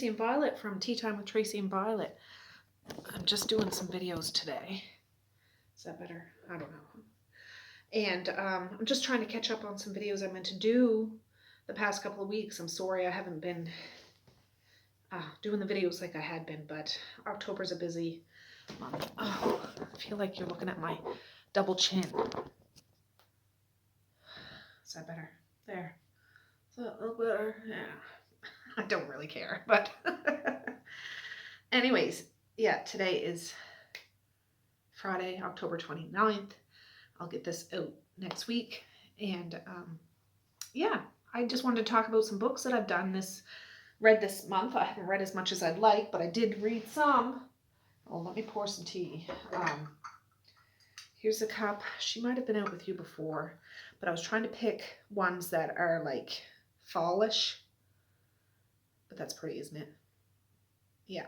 Tracey and Violet from Tea Time with Tracey and Violet. I'm just doing some videos today. Is that better? I don't know. And I'm just trying to catch up on some videos I meant to do the past couple of weeks. I'm sorry I haven't been doing the videos like I had been, but October's a busy month. Oh, I feel like you're looking at my double chin. Is that better? There. Is that a little better? Yeah. I don't really care, but anyways, yeah, today is Friday, October 29th. I'll get this out next week. And yeah, I just wanted to talk about some books that I've read this month. I haven't read as much as I'd like, but I did read some. Oh, let me pour some tea. Here's a cup. She might have been out with you before, but I was trying to pick ones that are like fallish. But that's pretty, isn't it? Yeah.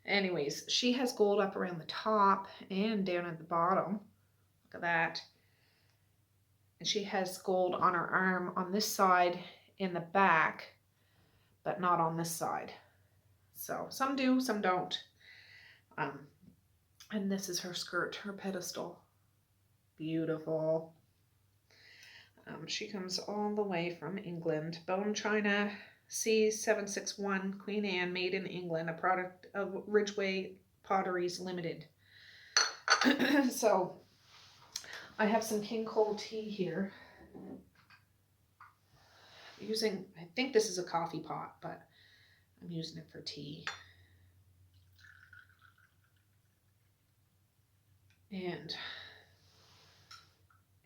Anyways, she has gold up around the top and down at the bottom. Look at that. And she has gold on her arm on this side in the back, but not on this side. So some do, some don't. And this is her skirt, her pedestal. Beautiful. She comes all the way from England. Bone China C761 Queen Anne, made in England, a product of Ridgeway Potteries Limited. So I have some King Cole tea here. I think this is a coffee pot, but I'm using it for tea. And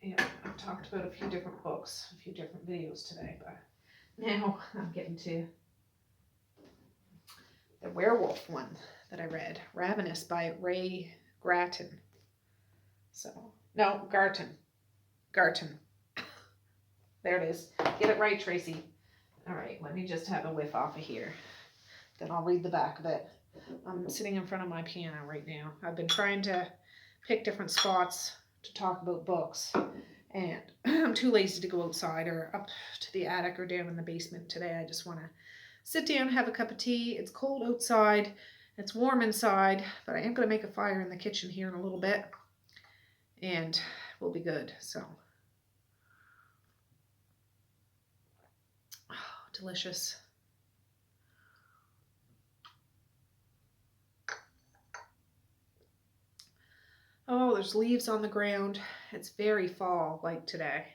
yeah, I've talked about a few different books, a few different videos today, but now I'm getting to the werewolf one that I read, Ravenous by Garton. Garton. There it is. Get it right, Tracey. All right, let me just have a whiff off of here. Then I'll read the back of it. I'm sitting in front of my piano right now. I've been trying to pick different spots to talk about books, and I'm too lazy to go outside or up to the attic or down in the basement today. I just want to sit down, have a cup of tea. It's cold outside. It's warm inside, but I am going to make a fire in the kitchen here in a little bit, and we'll be good. So, oh, delicious. Oh, there's leaves on the ground. It's very fall like today.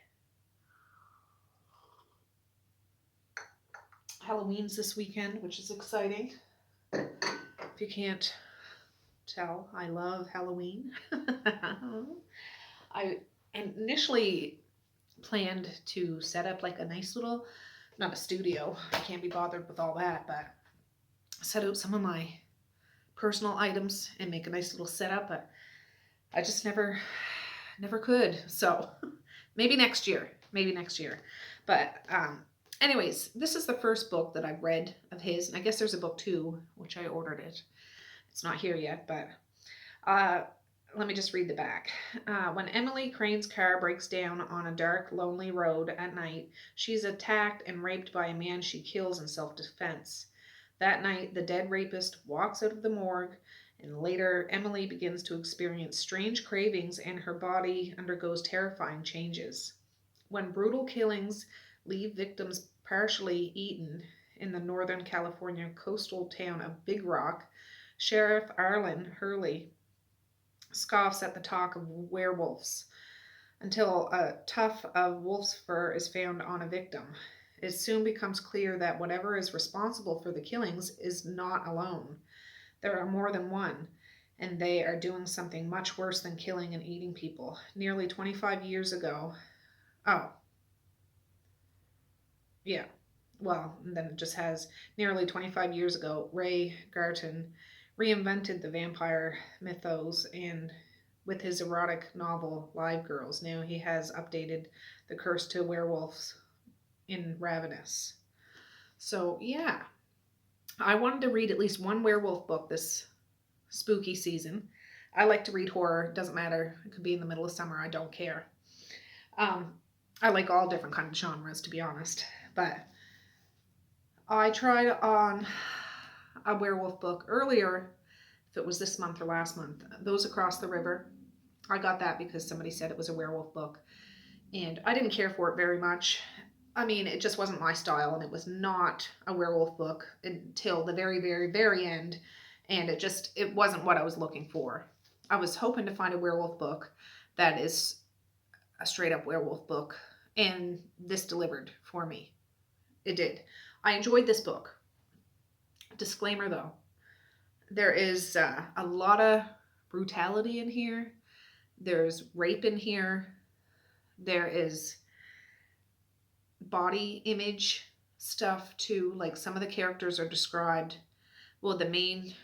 Halloween's this weekend, which is exciting. If you can't tell, I love Halloween. I initially planned to set up like a nice little, not a studio, I can't be bothered with all that, but set out some of my personal items and make a nice little setup, but I just never could. So maybe next year. But anyways, this is the first book that I've read of his. And I guess there's a book too, which I ordered it. It's not here yet, but let me just read the back. When Emily Crane's car breaks down on a dark, lonely road at night, she's attacked and raped by a man she kills in self-defense. That night, the dead rapist walks out of the morgue, and later, Emily begins to experience strange cravings and her body undergoes terrifying changes. When brutal killings leave victims partially eaten in the Northern California coastal town of Big Rock, Sheriff Arlen Hurley scoffs at the talk of werewolves until a tuft of wolf's fur is found on a victim. It soon becomes clear that whatever is responsible for the killings is not alone. There are more than one, and they are doing something much worse than killing and eating people. Nearly 25 years ago, then it just has nearly 25 years ago, Garton reinvented the vampire mythos and with his erotic novel, Live Girls. Now he has updated the curse to werewolves in Ravenous. So, yeah. I wanted to read at least one werewolf book this spooky season. I like to read horror. Doesn't matter. It could be in the middle of summer. I don't care. I like all different kinds of genres, to be honest. But I tried on a werewolf book earlier, if it was this month or last month, Those Across the River. I got that because somebody said it was a werewolf book. And I didn't care for it very much. I mean, it just wasn't my style, and it was not a werewolf book until the very, very, very end. And it wasn't what I was looking for. I was hoping to find a werewolf book that is a straight up werewolf book, and this delivered for me. It did. I enjoyed this book. Disclaimer though, there is a lot of brutality in here. There's rape in here. There is body image stuff too. Like, some of the characters are described. Well, the main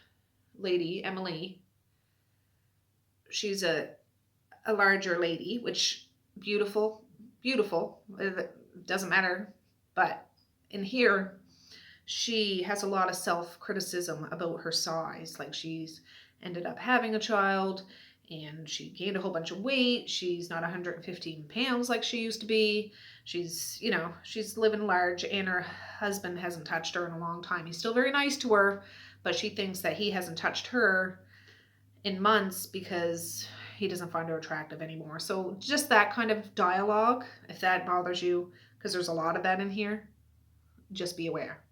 lady, Emily, she's a larger lady, which beautiful. It doesn't matter. But in here, she has a lot of self-criticism about her size. Like, she's ended up having a child and she gained a whole bunch of weight. She's not 115 pounds like she used to be. She's living large, and her husband hasn't touched her in a long time. He's still very nice to her, but she thinks that he hasn't touched her in months because he doesn't find her attractive anymore. So just that kind of dialogue, if that bothers you, because there's a lot of that in here, just be aware.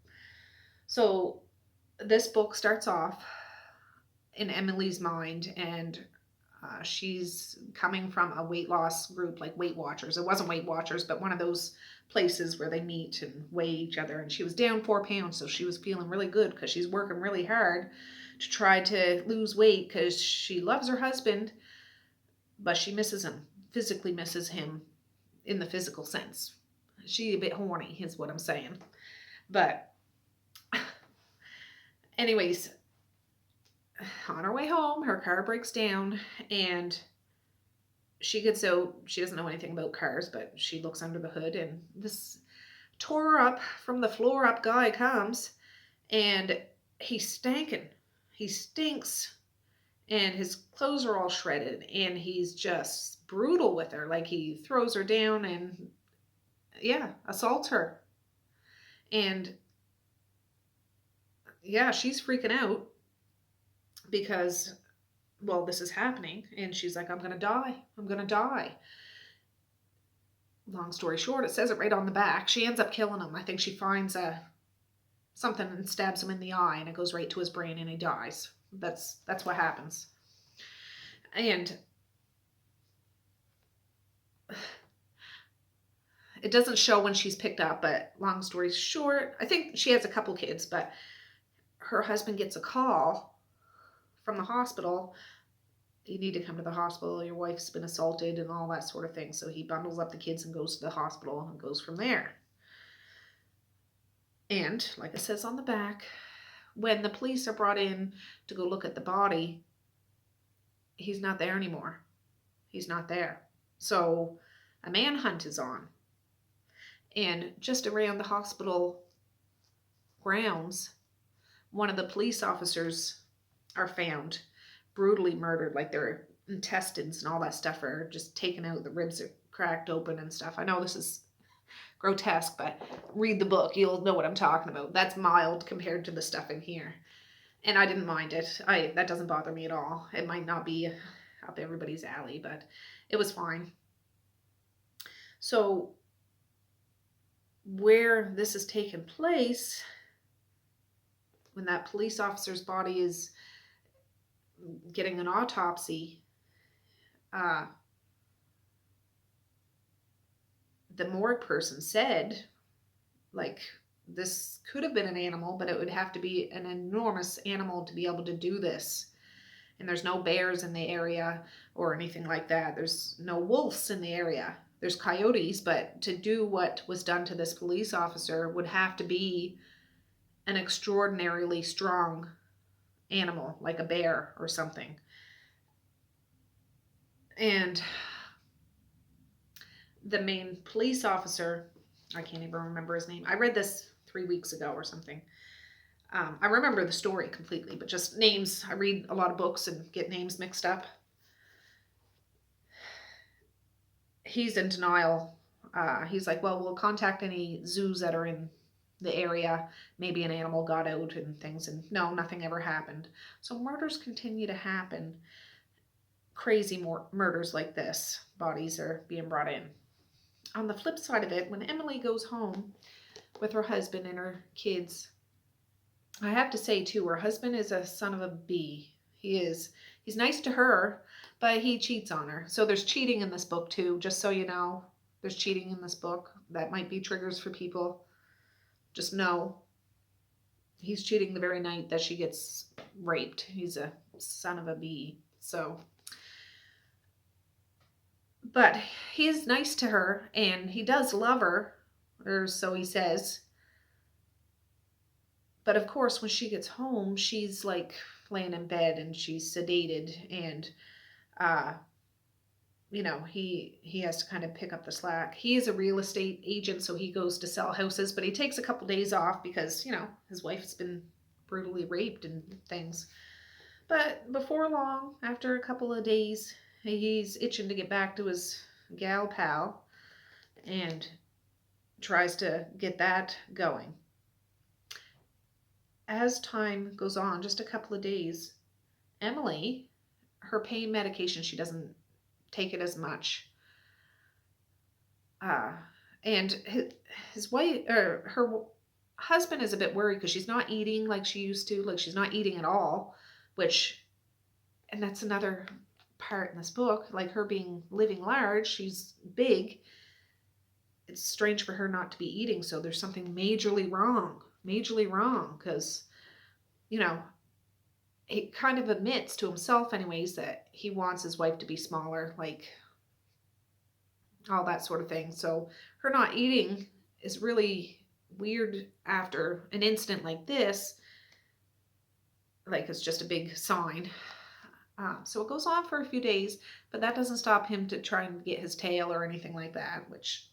So this book starts off in Emily's mind, and she's coming from a weight loss group, like Weight Watchers. It wasn't Weight Watchers, but one of those places where they meet and weigh each other. And she was down 4 pounds, so she was feeling really good because she's working really hard to try to lose weight because she loves her husband, but she misses him, physically misses him in the physical sense. She's a bit horny, is what I'm saying. But anyways, on her way home, her car breaks down, and she gets out. She doesn't know anything about cars, but she looks under the hood, and this tore up from the floor up guy comes, and he's stinking. He stinks, and his clothes are all shredded, and he's just brutal with her. Like, he throws her down and, assaults her. And she's freaking out because, well, this is happening, and she's like, I'm gonna die. Long story short, it says it right on the back. She ends up killing him. I think she finds something and stabs him in the eye, and it goes right to his brain, and he dies. That's what happens. And it doesn't show when she's picked up, but long story short, I think she has a couple kids, but her husband gets a call from the hospital. You need to come to the hospital. Your wife's been assaulted and all that sort of thing. So he bundles up the kids and goes to the hospital and goes from there. And like it says on the back, when the police are brought in to go look at the body, he's not there anymore. He's not there. So a manhunt is on. And just around the hospital grounds, one of the police officers are found brutally murdered. Like, their intestines and all that stuff are just taken out. The ribs are cracked open and stuff. I know this is grotesque, but read the book. You'll know what I'm talking about. That's mild compared to the stuff in here. And I didn't mind it. That doesn't bother me at all. It might not be up everybody's alley, but it was fine. So where this is taking place, when that police officer's body is getting an autopsy, the morgue person said, like, this could have been an animal, but it would have to be an enormous animal to be able to do this. And there's no bears in the area or anything like that. There's no wolves in the area. There's coyotes, but to do what was done to this police officer would have to be an extraordinarily strong animal, like a bear or something. And the main police officer, I can't even remember his name. I read this 3 weeks ago or something. I remember the story completely, but just names. I read a lot of books and get names mixed up. He's in denial. He's like, well, we'll contact any zoos that are in the area. Maybe an animal got out and things, and no, nothing ever happened. So murders continue to happen. Crazy murders like this. Bodies are being brought in. On the flip side of it, when Emily goes home with her husband and her kids, I have to say too, her husband is a son of a bee. He is. He's nice to her, but he cheats on her. So there's cheating in this book too, just so you know. There's cheating in this book. That might be triggers for people. Just know he's cheating the very night that she gets raped. He's a son of a bee. So, but he's nice to her and he does love her, or so he says. But of course, when she gets home, she's like laying in bed and she's sedated, and uh, he has to kind of pick up the slack. He is a real estate agent, so he goes to sell houses, but he takes a couple days off because his wife's been brutally raped and things. But before long, after a couple of days, he's itching to get back to his gal pal and tries to get that going. As time goes on, just a couple of days, Emily, her pain medication, she doesn't take it as much. And his wife, or her husband, is a bit worried because she's not eating like she used to. Like, she's not eating at all, and that's another part in this book. Like, her living large, she's big. It's strange for her not to be eating. So there's something majorly wrong, because, he kind of admits to himself anyways that he wants his wife to be smaller, like all that sort of thing. So her not eating is really weird after an incident like this. Like, it's just a big sign. So it goes on for a few days, but that doesn't stop him to try and get his tail or anything like that, which,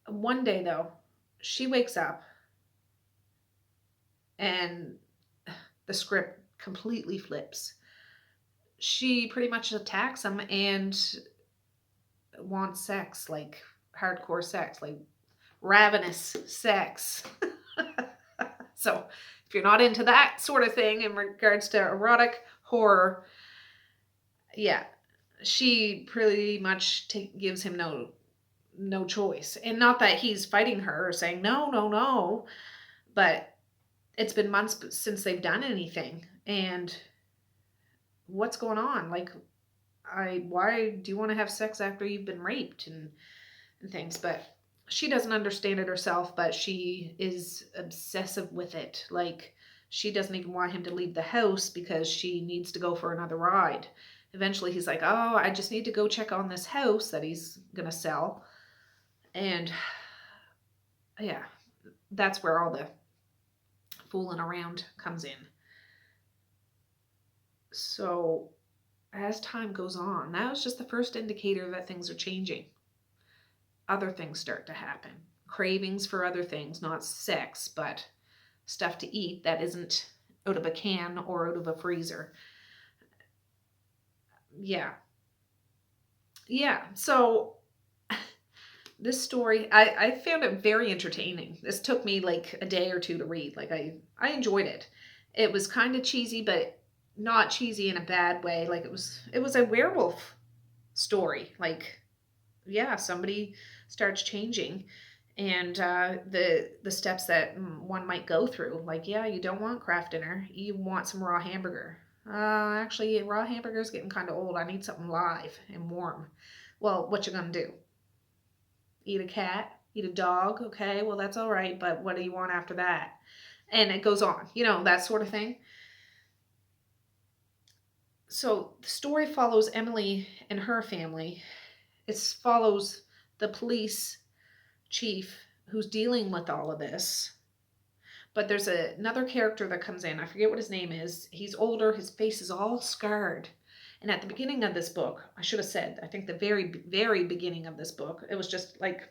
One day, though, she wakes up and the script completely flips. She pretty much attacks him and wants sex, like hardcore sex, like ravenous sex. So if you're not into that sort of thing in regards to erotic horror, yeah, she pretty much gives him no choice. And not that he's fighting her or saying no, but it's been months since they've done anything. And what's going on? Like, why do you want to have sex after you've been raped and things? But she doesn't understand it herself, but she is obsessive with it. Like, she doesn't even want him to leave the house because she needs to go for another ride. Eventually he's like, oh, I just need to go check on this house that he's going to sell. And yeah, that's where all the fooling around comes in. So as time goes on, that was just the first indicator that things are changing. Other things start to happen. Cravings for other things, not sex, but stuff to eat that isn't out of a can or out of a freezer. Yeah. So this story, I found it very entertaining. This took me like a day or two to read. Like, I enjoyed it. It was kind of cheesy, but not cheesy in a bad way. Like, it was a werewolf story. Like, yeah, somebody starts changing, and the steps that one might go through. Like, yeah, you don't want Kraft dinner. You want some raw hamburger. Actually, raw hamburger is getting kind of old. I need something live and warm. Well, what you gonna do? Eat a cat? Eat a dog? Okay, well, that's all right, but what do you want after that? And it goes on, that sort of thing. So the story follows Emily and her family. It follows the police chief who's dealing with all of this. But there's another character that comes in. I forget what his name is. He's older. His face is all scarred. And at the beginning of this book, I should have said, I think the very, very beginning of this book, it was just like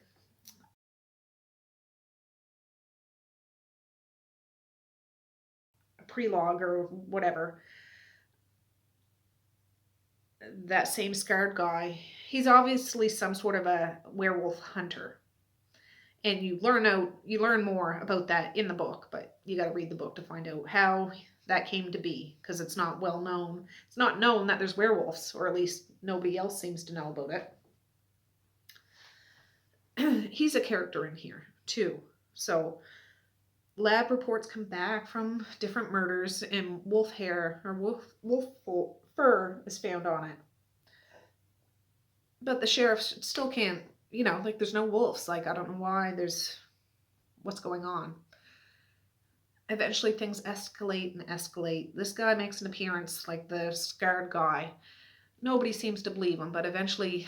a prelogue or whatever. that same scarred guy, he's obviously some sort of a werewolf hunter. And you learn more about that in the book, but you got to read the book to find out how that came to be, because it's not well known. It's not known that there's werewolves, or at least nobody else seems to know about it. He's a character in here too. So lab reports come back from different murders, and wolf hair or wolf fur is found on it. But the sheriff still can't, like, there's no wolves. Like, I don't know why. What's going on? Eventually things escalate and escalate. This guy makes an appearance, like the scarred guy. Nobody seems to believe him, but eventually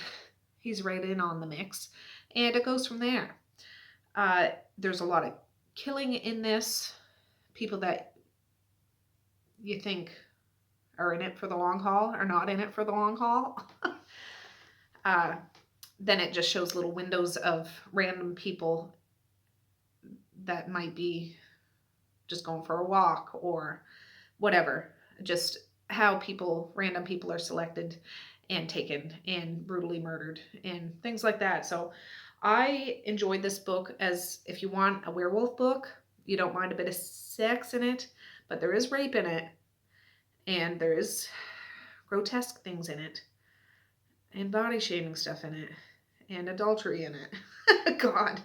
he's right in on the mix, and it goes from there. There's a lot of killing in this. People that you think are in it for the long haul are not in it for the long haul. Then it just shows little windows of random people that might be just going for a walk or whatever. Just how random people are selected and taken and brutally murdered and things like that. So I enjoyed this book. As if you want a werewolf book, you don't mind a bit of sex in it, but there is rape in it, and there is grotesque things in it, and body shaming stuff in it, and adultery in it. God,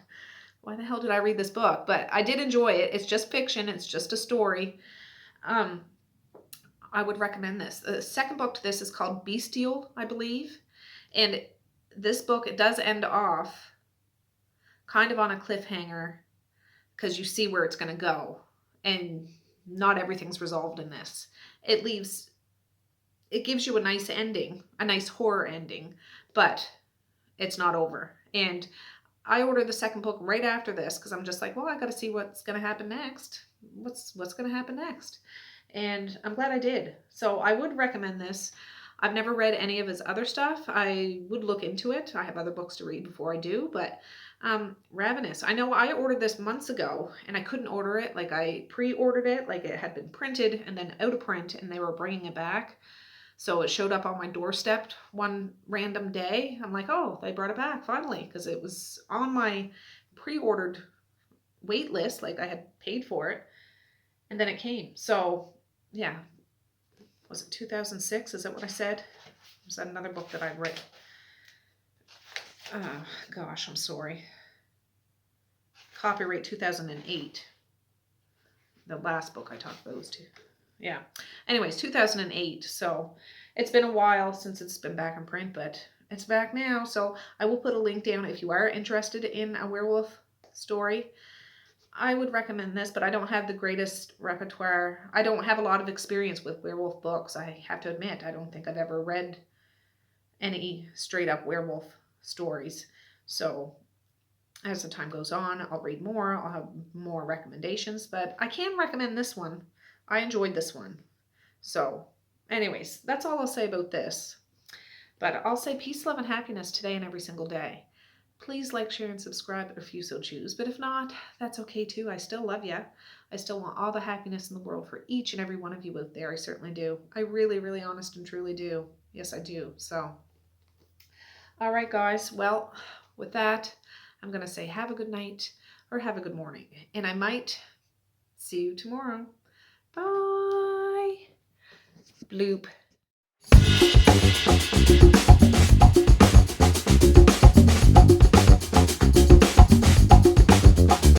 why the hell did I read this book? But I did enjoy it. It's just fiction. It's just a story. I would recommend this. The second book to this is called Bestial, I believe. And this book, it does end off kind of on a cliffhanger, because you see where it's going to go. And not everything's resolved in this. It gives you a nice ending, a nice horror ending, but it's not over. And I ordered the second book right after this, because I'm just like, well, I got to see what's going to happen next. What's going to happen next? And I'm glad I did. So I would recommend this. I've never read any of his other stuff. I would look into it. I have other books to read before I do, but Ravenous. I know I ordered this months ago and I couldn't order it. Like, I pre-ordered it, like it had been printed and then out of print, and they were bringing it back. So it showed up on my doorstep one random day. I'm like, oh, they brought it back finally, because it was on my pre-ordered wait list. Like, I had paid for it, and then it came. So yeah, was it 2006? Is that what I said? Was that another book that I read? Oh, gosh, I'm sorry. Copyright 2008. The last book I talked about was yeah. Anyways, 2008. So it's been a while since it's been back in print, but it's back now. So I will put a link down if you are interested in a werewolf story. I would recommend this, but I don't have the greatest repertoire. I don't have a lot of experience with werewolf books. I have to admit, I don't think I've ever read any straight up werewolf stories. So as the time goes on, I'll read more. I'll have more recommendations, but I can recommend this one. I enjoyed this one. So anyways, that's all I'll say about this. But I'll say peace, love, and happiness today and every single day. Please like, share, and subscribe if you so choose. But if not, that's okay too. I still love you. I still want all the happiness in the world for each and every one of you out there. I certainly do. I really, really honest and truly do. Yes, I do. So, all right, guys. Well, with that, I'm going to say have a good night or have a good morning. And I might see you tomorrow. Bye. Bloop.